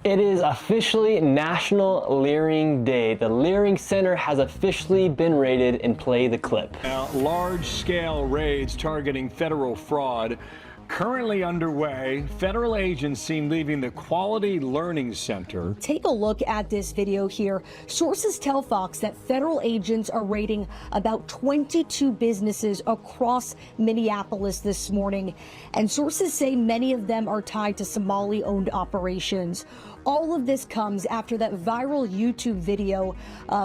It is officially National Learing Day. The Learing Center has officially been raided, and play the clip. Now, large-scale raids targeting federal fraud currently underway. Federal agents seen leaving the Quality Learning Center. Take a look at this video here. Sources tell Fox that federal agents are raiding about 22 businesses across Minneapolis this morning, and sources say many of them are tied to Somali-owned operations. All of this comes after that viral YouTube video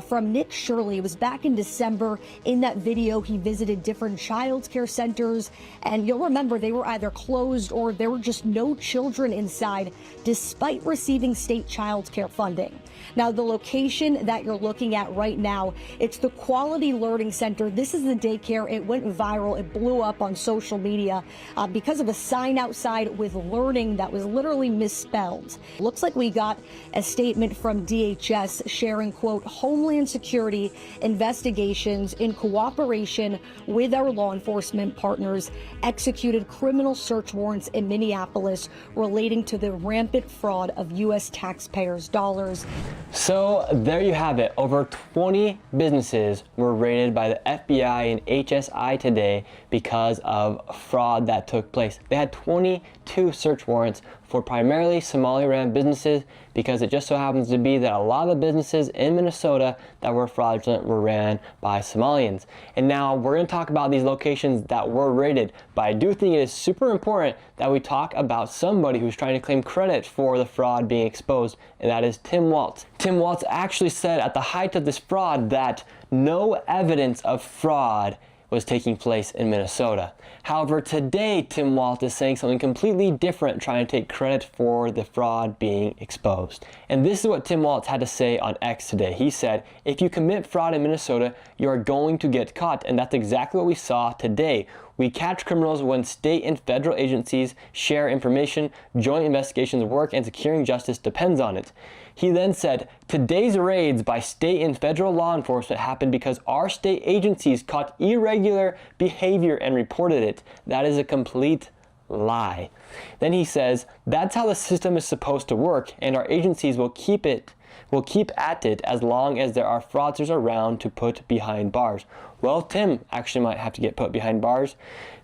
from Nick Shirley. It was back in December. In that video, he visited different child care centers, and you'll remember they were either closed or there were just no children inside, despite receiving state child care funding. Now, the location that you're looking at right now, it's the Quality Learning Center. This is the daycare. It went viral. It blew up on social media because of a sign outside with learning that was literally misspelled. Looks like we got a statement from DHS sharing, quote, Homeland Security investigations in cooperation with our law enforcement partners executed criminal search warrants in Minneapolis relating to the rampant fraud of U.S. taxpayers' dollars. So there you have it. Over 20 businesses were raided by the FBI and HSI today because of fraud that took place. They had 22 search warrants for primarily Somali-ran businesses, because it just so happens to be that a lot of the businesses in Minnesota that were fraudulent were ran by Somalians. And now we're going to talk about these locations that were raided, but I do think it is super important that we talk about somebody who's trying to claim credit for the fraud being exposed, and that is Tim Waltz. Tim Waltz actually said at the height of this fraud that no evidence of fraud was taking place in Minnesota. However, today Tim Waltz is saying something completely different, trying to take credit for the fraud being exposed. And this is what Tim Waltz had to say on X today. He said, if you commit fraud in Minnesota, you are going to get caught. And that's exactly what we saw today. We catch criminals when state and federal agencies share information, joint investigations work, and securing justice depends on it. He then said, today's raids by state and federal law enforcement happened because our state agencies caught irregular behavior and reported it. That is a complete lie. Then he says, that's how the system is supposed to work, and our agencies will keep at it as long as there are fraudsters around to put behind bars. Well, Tim actually might have to get put behind bars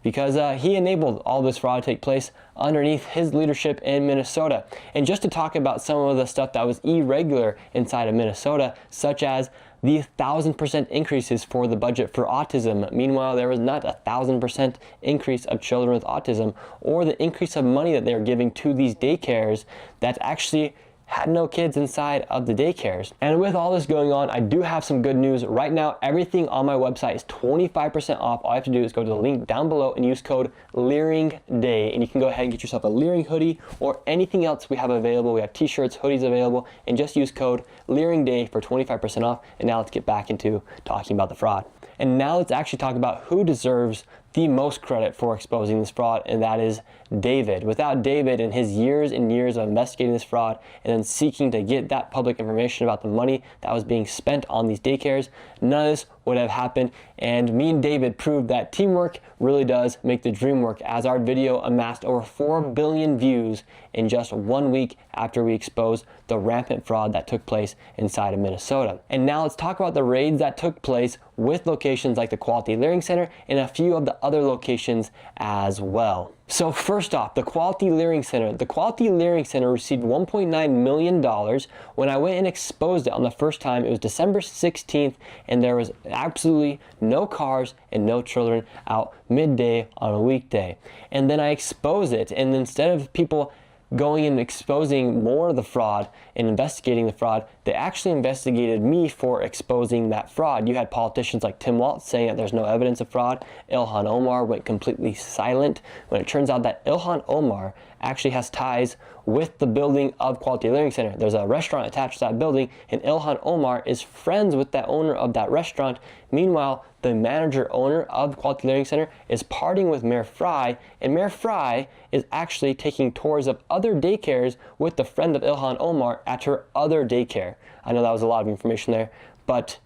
because he enabled all this fraud to take place underneath his leadership in Minnesota. And just to talk about some of the stuff that was irregular inside of Minnesota, such as the 1,000% increases for the budget for autism. Meanwhile, there was not 1,000% increase of children with autism, or the increase of money that they were giving to these daycares that actually had no kids inside of the daycares. And with all this going on, I do have some good news. Right now, everything on my website is 25% off. All you have to do is go to the link down below and use code LearingDay, and you can go ahead and get yourself a Learing hoodie or anything else we have available. We have t-shirts, hoodies available, and just use code LearingDay for 25% off. And now let's get back into talking about the fraud. And now let's actually talk about who deserves the most credit for exposing this fraud, and that is David. Without David and his years and years of investigating this fraud and then seeking to get that public information about the money that was being spent on these daycares, none of this would have happened. And me and David proved that teamwork really does make the dream work, as our video amassed over 4 billion views in just 1 week after we exposed the rampant fraud that took place inside of Minnesota. And now let's talk about the raids that took place with locations like the Quality Learing Center and a few of the other locations as well. So first off, the Quality Learing Center. The Quality Learing Center received $1.9 million. When I went and exposed it on the first time, it was December 16th, and there was absolutely no cars and no children out midday on a weekday. And then I exposed it, and instead of people going and exposing more of the fraud and investigating the fraud, they actually investigated me for exposing that fraud. You had politicians like Tim Waltz saying that there's no evidence of fraud. Ilhan Omar went completely silent when it turns out that Ilhan Omar actually has ties with the building of Quality Learing Center. There's a restaurant attached to that building, and Ilhan Omar is friends with that owner of that restaurant. Meanwhile, the manager owner of Quality Learing Center is partying with Mayor Fry, and Mayor Fry is actually taking tours of other daycares with the friend of Ilhan Omar at her other daycare. I know that was a lot of information there, but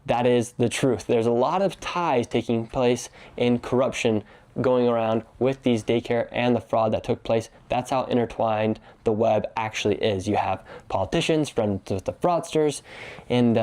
that is the truth. There's a lot of ties taking place in corruption going around with these daycare and the fraud that took place. That's how intertwined the web actually is. You have politicians, friends with the fraudsters, and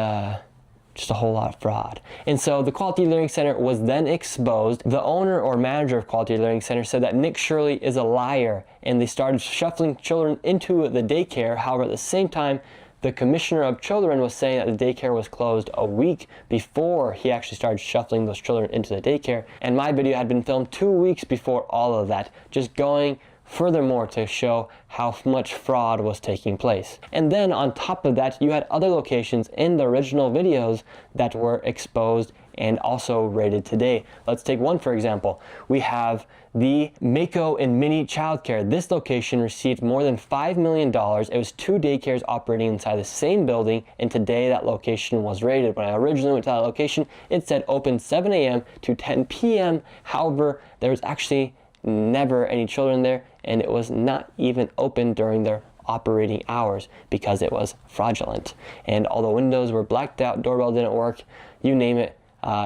just a whole lot of fraud. And so the Quality Learing Center was then exposed. The owner or manager of Quality Learing Center said that Nick Shirley is a liar, and they started shuffling children into the daycare. However, at the same time, the commissioner of children was saying that the daycare was closed a week before he actually started shuffling those children into the daycare. And my video had been filmed 2 weeks before all of that, just going furthermore to show how much fraud was taking place. And then on top of that, you had other locations in the original videos that were exposed and also rated today. Let's take one for example. We have the Mako and Mini Childcare. This location received more than $5 million. It was 2 daycares operating inside the same building, and today that location was raided. When I originally went to that location, it said open 7 a.m. to 10 p.m. However, there was actually never any children there, and it was not even open during their operating hours because it was fraudulent. And all the windows were blacked out, doorbell didn't work, you name it,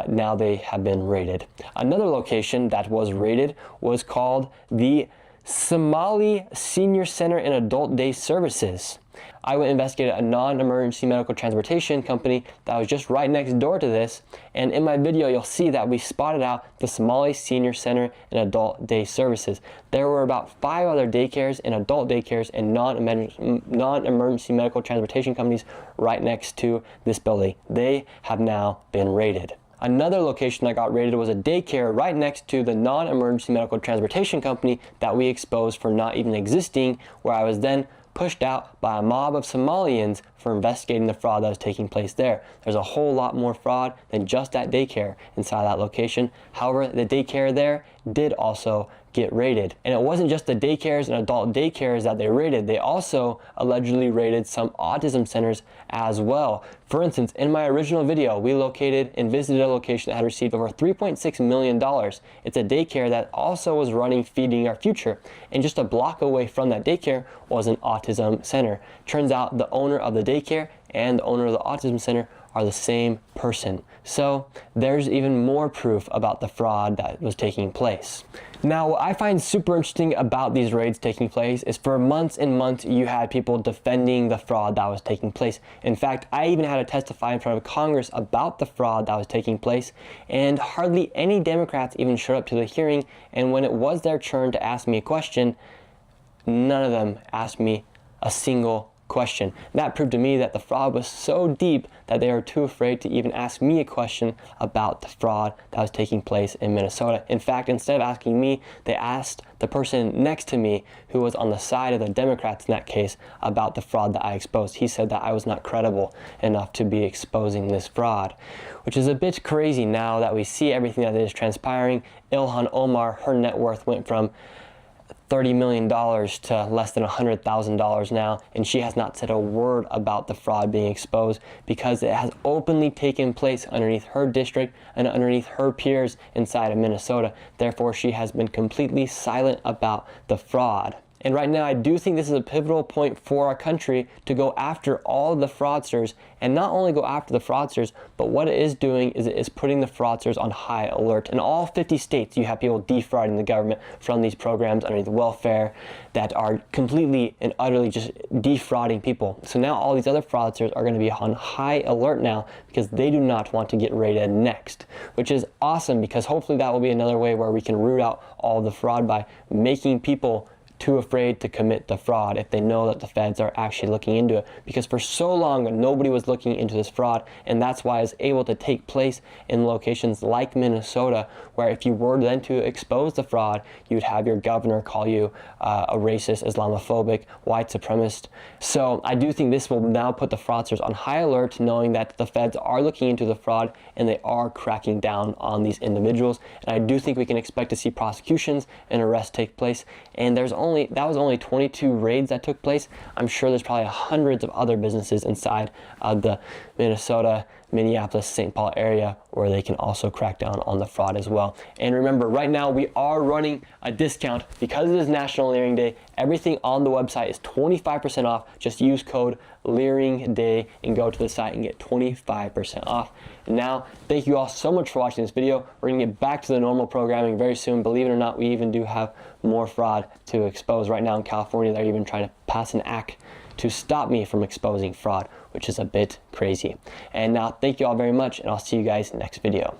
now they have been raided. Another location that was raided was called the Somali Senior Center and Adult Day Services. I went and investigated a non-emergency medical transportation company that was just right next door to this, and in my video you'll see that we spotted out the Somali Senior Center and Adult Day Services. There were about 5 other daycares and adult daycares and non-emergency medical transportation companies right next to this building. They have now been raided. Another location that got raided was a daycare right next to the non-emergency medical transportation company that we exposed for not even existing, where I was then pushed out by a mob of Somalians for investigating the fraud that was taking place there. There's a whole lot more fraud than just that daycare inside that location. However, the daycare there did also get raided. And it wasn't just the daycares and adult daycares that they raided. They also allegedly raided some autism centers as well. For instance, in my original video, we located and visited a location that had received over $3.6 million. It's a daycare that also was running Feeding Our Future. And just a block away from that daycare was an autism center. Turns out the owner of the daycare and the owner of the autism center are the same person. So there's even more proof about the fraud that was taking place. Now, what I find super interesting about these raids taking place is for months and months you had people defending the fraud that was taking place. In fact, I even had to testify in front of Congress about the fraud that was taking place, and hardly any Democrats even showed up to the hearing, and when it was their turn to ask me a question, none of them asked me a single question. That proved to me that the fraud was so deep that they were too afraid to even ask me a question about the fraud that was taking place in Minnesota. In fact, instead of asking me, they asked the person next to me, who was on the side of the Democrats in that case, about the fraud that I exposed. He said that I was not credible enough to be exposing this fraud, which is a bit crazy now that we see everything that is transpiring. Ilhan Omar, her net worth went from $30 million to less than $100,000 now, and she has not said a word about the fraud being exposed because it has openly taken place underneath her district and underneath her peers inside of Minnesota. Therefore, she has been completely silent about the fraud. And right now, I do think this is a pivotal point for our country to go after all of the fraudsters, and not only go after the fraudsters, but what it is doing is it is putting the fraudsters on high alert. In all 50 states, you have people defrauding the government from these programs underneath welfare that are completely and utterly just defrauding people. So now all these other fraudsters are going to be on high alert now because they do not want to get raided next, which is awesome because hopefully that will be another way where we can root out all the fraud by making people too afraid to commit the fraud if they know that the feds are actually looking into it, because for so long nobody was looking into this fraud, and that's why it's able to take place in locations like Minnesota, where if you were then to expose the fraud, you'd have your governor call you a racist, Islamophobic, white supremacist. So I do think this will now put the fraudsters on high alert, knowing that the feds are looking into the fraud and they are cracking down on these individuals. And I do think we can expect to see prosecutions and arrests take place. And that was only 22 raids that took place. I'm sure there's probably hundreds of other businesses inside of the Minnesota Minneapolis, St. Paul area, where they can also crack down on the fraud as well. And remember, right now we are running a discount because it is National Learing Day. Everything on the website is 25% off. Just use code Learing Day and go to the site and get 25% off. And now, thank you all so much for watching this video. We're gonna get back to the normal programming very soon. Believe it or not, we even do have more fraud to expose. Right now in California, they're even trying to pass an act to stop me from exposing fraud, which is a bit crazy. And now, thank you all very much, and I'll see you guys next video.